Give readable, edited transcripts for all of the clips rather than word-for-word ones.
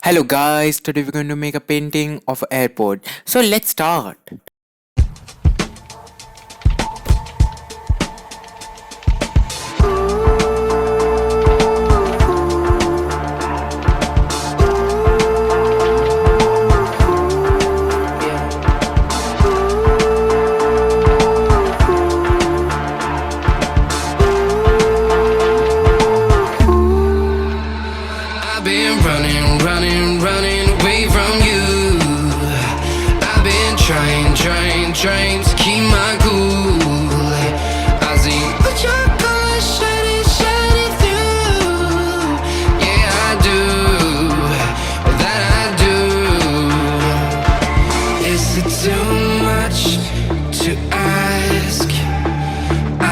Hello guys, today we're going to make a painting of an airport. So let's start. I've been running away from you. I've been trying to keep my cool. I see what your colors shining through. Yeah, I do, that I do. Is it too much to ask? I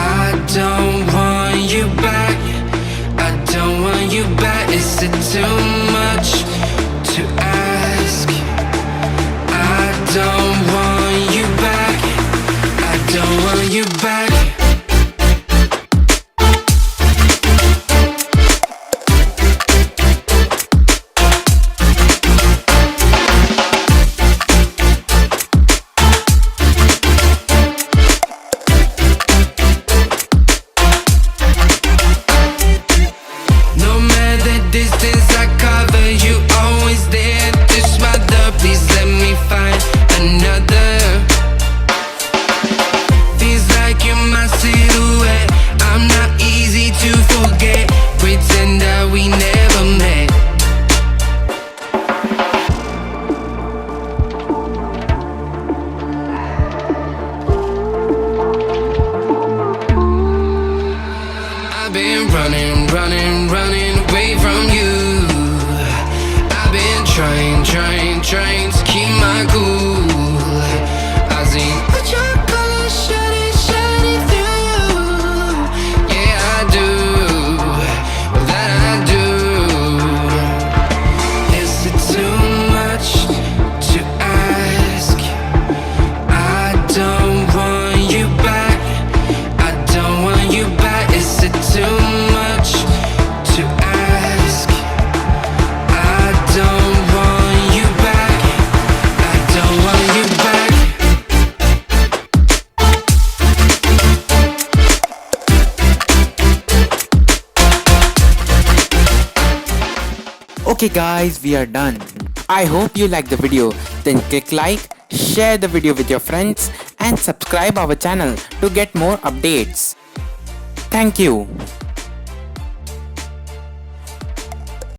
don't want you back. I don't want you back. Is it too much to ask? I don't want you back. I don't want you back. Distance I cover, you always there. This mother, please let me find another. Feels like you're my silhouette. I'm not easy to forget. Pretend that we never met. I've been running away from you. I've been trying to keep my cool. I see what your colors shining through. Yeah, I do, that I do. Is it too much to ask? I don't want you back. I don't want you back. Is it too much to ask? I don't want you back. I don't want you back. Okay guys, we are done. I hope you like the video. Then click like, share the video with your friends and subscribe our channel to get more updates. Thank you.